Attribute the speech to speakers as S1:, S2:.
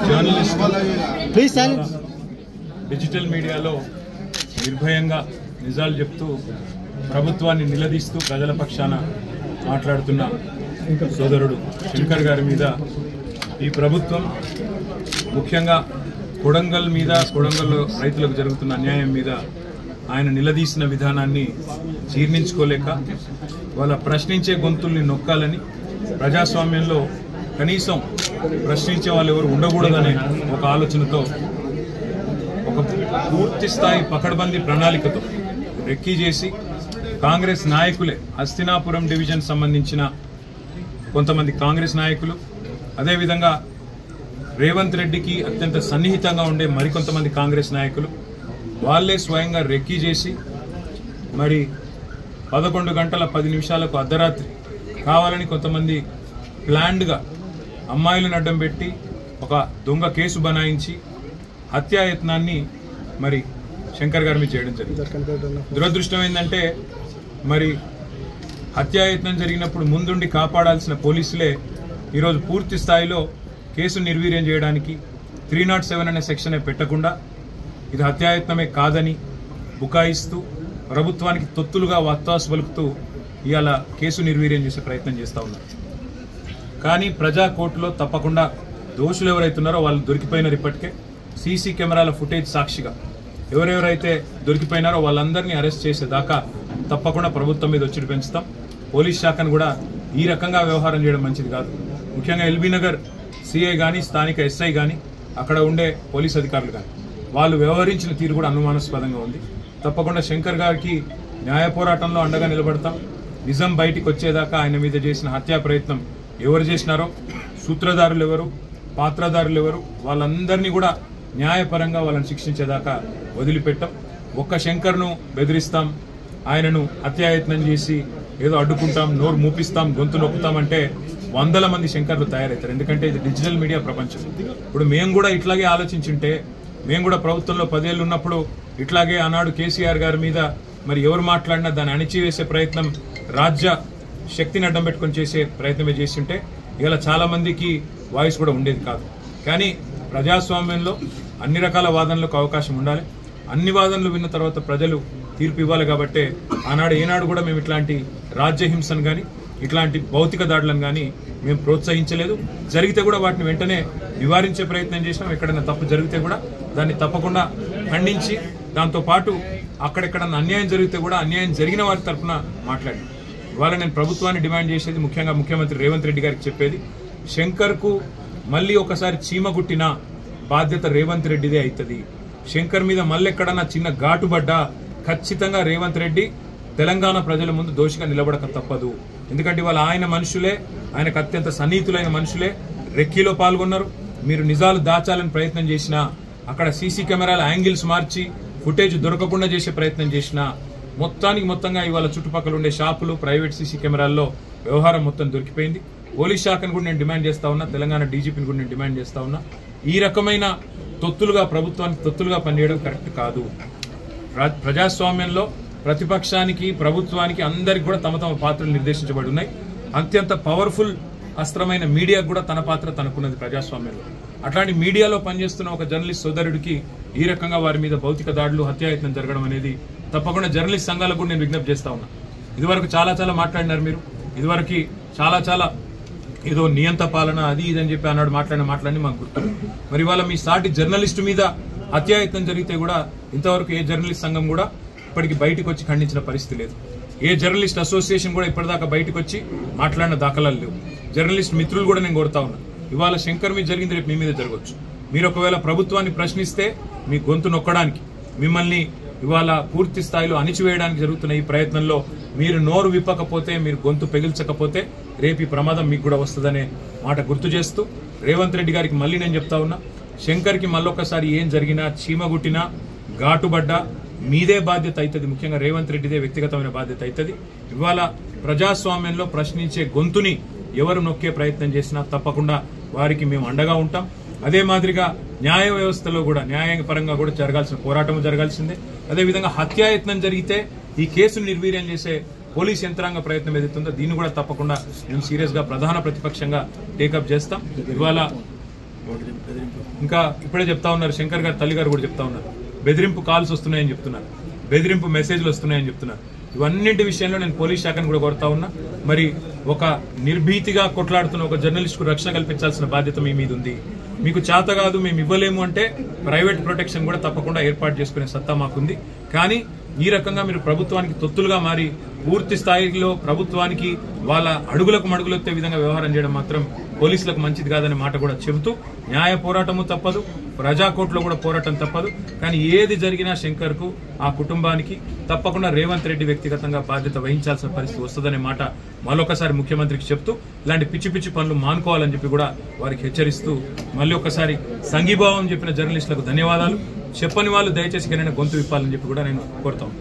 S1: Journalist digital మీడియాలో నిర్భయంగా నిజాలు చెప్తూ ప్రభుత్వాన్ని నిలదీస్తూ ప్రజల పక్షాన మాట్లాడుతున్న సోదరుడు శంకర్ గారి మీద ఈ ప్రభుత్వం ముఖ్యంగా కొడంగల్ మీద కొడంగల్లో రైతులకు జరుగుతున్న అన్యాయం మీద ఆయన నిలదీసిన విధానాన్ని జీర్ణించుకోలేక వాళ్ళ ప్రశ్నించే గొంతుల్ని నొక్కాలని ప్రజాస్వామ్యంలో కనీసం ప్రశ్నించే వాళ్ళు ఎవరు ఉండకూడదనే ఒక ఆలోచనతో ఒక పూర్తి స్థాయి పకడ్బందీ ప్రణాళికతో రెక్కీ చేసి కాంగ్రెస్ నాయకులే హస్తినాపురం డివిజన్ సంబంధించిన కొంతమంది కాంగ్రెస్ నాయకులు అదేవిధంగా రేవంత్ రెడ్డికి అత్యంత సన్నిహితంగా ఉండే మరికొంతమంది కాంగ్రెస్ నాయకులు వాళ్ళే స్వయంగా రెక్కీ చేసి మరి 11 గంటల 10 నిమిషాలకు అర్ధరాత్రి కావాలని కొంతమంది ప్లాన్డ్గా అమ్మాయిలను అడ్డం పెట్టి ఒక దొంగ కేసు బనాయించి హత్యాయత్నాన్ని మరి శంకర్ గారి మీద చేయడం జరిగింది. దురదృష్టం ఏంటంటే మరి హత్యాయత్నం జరిగినప్పుడు ముందుండి కాపాడాల్సిన పోలీసులే ఈరోజు పూర్తి స్థాయిలో కేసు నిర్వీర్యం చేయడానికి 307 అనే సెక్షనే పెట్టకుండా ఇది హత్యాయత్నమే కాదని బుకాయిస్తూ ప్రభుత్వానికి తొత్తులుగా వత్తాసు పలుకుతూ ఇవాళ కేసు నిర్వీర్యం చేసే ప్రయత్నం చేస్తూ ఉన్నారు. కానీ ప్రజా కోర్టులో తప్పకుండా దోషులు ఎవరైతున్నారో వాళ్ళు దొరికిపోయినారు. ఇప్పటికే సీసీ కెమెరాల ఫుటేజ్ సాక్షిగా ఎవరెవరైతే దొరికిపోయినారో వాళ్ళందరినీ అరెస్ట్ చేసేదాకా తప్పకుండా ప్రభుత్వం మీద ఒత్తిడి పెంచుతాం. పోలీస్ శాఖను కూడా ఈ రకంగా వ్యవహారం చేయడం మంచిది కాదు. ముఖ్యంగా ఎల్బీ నగర్ సిఐ కానీ స్థానిక ఎస్ఐ కానీ అక్కడ ఉండే పోలీస్ అధికారులు కానీ వాళ్ళు వ్యవహరించిన తీరు కూడా అనుమానాస్పదంగా ఉంది. తప్పకుండా శంకర్ గారికి న్యాయ పోరాటంలో అండగా నిలబడతాం. నిజం బయటికి వచ్చేదాకా ఆయన మీద చేసిన హత్యా ప్రయత్నం ఎవరు చేసినారో, సూత్రధారులు ఎవరు, పాత్రధారులు ఎవరు, వాళ్ళందరినీ కూడా న్యాయపరంగా వాళ్ళని శిక్షించేదాకా వదిలిపెట్టాం. ఒక్క శంకర్ను బెదిరిస్తాం, ఆయనను హత్యాయత్నం చేసి ఏదో అడ్డుకుంటాం, నోరు మూపిస్తాం, గొంతు నొక్కుతామంటే 100 మంది శంకర్లు తయారవుతారు. ఎందుకంటే ఇది డిజిటల్ మీడియా ప్రపంచం. ఇప్పుడు మేము కూడా ఇట్లాగే ఆలోచించుంటే, మేము కూడా ప్రభుత్వంలో 10 ఏళ్ళు ఉన్నప్పుడు ఇట్లాగే ఆనాడు కేసీఆర్ గారి మీద మరి ఎవరు మాట్లాడినా దాన్ని అణిచివేసే ప్రయత్నం, రాజ్య శక్తిని అడ్డం పెట్టుకొని చేసే ప్రయత్నమే చేస్తుంటే ఇలా చాలా మందికి వాయిస్ కూడా ఉండేది కాదు. కానీ ప్రజాస్వామ్యంలో అన్ని రకాల వాదనలకు అవకాశం ఉండాలి. అన్ని వాదనలు విన్న తర్వాత ప్రజలు తీర్పు ఇవ్వాలి. కాబట్టి ఆనాడు ఏనాడు కూడా మేము ఇట్లాంటి రాజ్యహింసను కానీ ఇట్లాంటి భౌతిక దాడులను కానీ మేము ప్రోత్సహించలేదు. జరిగితే కూడా వాటిని వెంటనే నివారించే ప్రయత్నం చేసినాం. ఎక్కడైనా తప్పు జరిగితే కూడా దాన్ని తప్పకుండా ఖండించి దాంతోపాటు అక్కడెక్కడన్నా అన్యాయం జరిగితే కూడా అన్యాయం జరిగిన వారి తరఫున మాట్లాడాను. ఇవాళ నేను ప్రభుత్వాన్ని డిమాండ్ చేసేది, ముఖ్యంగా ముఖ్యమంత్రి రేవంత్ రెడ్డి గారికి చెప్పేది, శంకర్కు మళ్ళీ ఒకసారి చీమ గుట్టిన బాధ్యత రేవంత్ రెడ్డిదే అవుతుంది. శంకర్ మీద మళ్ళీ ఎక్కడన్నా చిన్న ఘాటుబడ్డా ఖచ్చితంగా రేవంత్ రెడ్డి తెలంగాణ ప్రజల ముందు దోషిగా నిలబడక తప్పదు. ఎందుకంటే ఇవాళ ఆయన మనుషులే, ఆయనకు అత్యంత సన్నిహితులైన మనుషులే రెక్కీలో పాల్గొన్నారు. మీరు నిజాలు దాచాలని ప్రయత్నం చేసినా, అక్కడ సీసీ కెమెరాల యాంగిల్స్ మార్చి ఫుటేజ్ దొరకకుండా చేసే ప్రయత్నం చేసినా, మొత్తంగా ఇవాళ చుట్టుపక్కల ఉండే షాపులు, ప్రైవేట్ సీసీ కెమెరాల్లో వ్యవహారం మొత్తం దొరికిపోయింది. పోలీస్ శాఖను కూడా నేను డిమాండ్ చేస్తా ఉన్నా, తెలంగాణ డీజీపీని కూడా నేను డిమాండ్ చేస్తా ఉన్నా. ఈ రకమైన ప్రభుత్వానికి తొత్తులుగా పనిచేయడం కరెక్ట్ కాదు. ప్రజాస్వామ్యంలో ప్రతిపక్షానికి, ప్రభుత్వానికి అందరికి కూడా తమ పాత్రలు నిర్దేశించబడి ఉన్నాయి. అత్యంత పవర్ఫుల్ అస్త్రమైన మీడియాకు కూడా తన పాత్ర తనకున్నది ప్రజాస్వామ్యంలో. అట్లాంటి మీడియాలో పనిచేస్తున్న ఒక జర్నలిస్ట్ సోదరుడికి ఈ రకంగా వారి మీద భౌతిక దాడులు, హత్యాయత్నం జరగడం అనేది తప్పకుండా జర్నలిస్ట్ సంఘాలకు కూడా నేను విజ్ఞప్తి చేస్తా ఉన్నా. ఇదివరకు చాలా మాట్లాడినారు మీరు. ఇదివరకు చాలా ఏదో నియంత పాలన అది ఇదని చెప్పి అన్నాడు మాట్లాడి మాకు గుర్తు. మరి ఇవాళ మీ సాటి జర్నలిస్టు మీద హత్యాయత్నం జరిగితే కూడా ఇంతవరకు ఏ జర్నలిస్ట్ సంఘం కూడా ఇప్పటికి బయటకు వచ్చి ఖండించిన పరిస్థితి లేదు. ఏ జర్నలిస్ట్ అసోసియేషన్ కూడా ఇప్పటిదాకా బయటకు వచ్చి మాట్లాడిన దాఖలాలు లేవు. జర్నలిస్ట్ మిత్రులు కూడా నేను కోరుతా ఉన్నా, ఇవాళ శంకర్ మీద జరిగింది రేపు మీ మీద జరగవచ్చు. మీరు ఒకవేళ ప్రభుత్వాన్ని ప్రశ్నిస్తే మీ గొంతు నొక్కడానికి, మిమ్మల్ని ఇవాళ పూర్తి స్థాయిలో అణిచివేయడానికి జరుగుతున్న ఈ ప్రయత్నంలో మీరు నోరు విప్పకపోతే, మీరు గొంతు పెగిల్చకపోతే రేపు ఈ ప్రమాదం మీకు కూడా వస్తుందనే మాట గుర్తు చేస్తూ రేవంత్ రెడ్డి గారికి మళ్ళీ నేను చెప్తా ఉన్నా, శంకర్కి మళ్ళొక్కసారి ఏం జరిగినా, చీమగుట్టినా, ఘాటుబడ్డా మీదే బాధ్యత అవుతుంది. ముఖ్యంగా రేవంత్ రెడ్డిదే వ్యక్తిగతమైన బాధ్యత అవుతుంది. ఇవాళ ప్రజాస్వామ్యంలో ప్రశ్నించే గొంతుని ఎవరు నొక్కే ప్రయత్నం చేసినా తప్పకుండా వారికి మేము అండగా ఉంటాం. అదే మాదిరిగా న్యాయ వ్యవస్థలో కూడా న్యాయపరంగా కూడా జరగాల్సిన పోరాటం జరగాల్సిందే. అదేవిధంగా హత్యాయత్నం జరిగితే ఈ కేసును నిర్వీర్యం చేసే పోలీస్ యంత్రాంగ ప్రయత్నం ఏదైతుందో దీన్ని కూడా తప్పకుండా మేము సీరియస్ గా ప్రధాన ప్రతిపక్షంగా టేకప్ చేస్తాం. ఇవాళ ఇంకా ఇప్పుడే చెప్తా ఉన్నారు, శంకర్ గారు తల్లి గారు కూడా చెప్తా ఉన్నారు, బెదిరింపు కాల్స్ వస్తున్నాయని చెప్తున్నారు, బెదిరింపు మెసేజ్లు వస్తున్నాయని చెప్తున్నారు. ఇవన్నింటి విషయంలో నేను పోలీస్ శాఖను కూడా కోరుతా ఉన్నా. మరి ఒక నిర్భీతిగా కొట్లాడుతున్న ఒక జర్నలిస్టుకు రక్షణ కల్పించాల్సిన బాధ్యత మీ మీద ఉంది. మీకు చేత కాదు, మేము ఇవ్వలేము అంటే ప్రైవేట్ ప్రొటెక్షన్ కూడా తప్పకుండా ఏర్పాటు చేసుకునే సత్తా మాకుంది. కానీ ఈ రకంగా మీరు ప్రభుత్వానికి తొత్తులుగా మారి పూర్తి స్థాయిలో ప్రభుత్వానికి వాళ్ళ అడుగులకు మడుగులెత్తే విధంగా వ్యవహారం చేయడం మాత్రం పోలీసులకు మంచిది కాదనే మాట కూడా చెబుతూ, న్యాయ పోరాటము తప్పదు, ప్రజాకోర్టులో కూడా పోరాటం తప్పదు. కానీ ఏది జరిగినా శంకర్కు, ఆ కుటుంబానికి తప్పకుండా రేవంత్ రెడ్డి వ్యక్తిగతంగా బాధ్యత వహించాల్సిన పరిస్థితి వస్తుందనే మాట మళ్ళొకసారి ముఖ్యమంత్రికి చెప్తూ, ఇలాంటి పిచ్చి పిచ్చి పనులు మానుకోవాలని చెప్పి కూడా వారికి హెచ్చరిస్తూ, మళ్ళీ ఒకసారి సంఘీభావం చెప్పిన జర్నలిస్టులకు ధన్యవాదాలు. చెప్పని వాళ్ళు దయచేసి గొంతు విప్పాలని చెప్పి కూడా నేను కోరుతాను.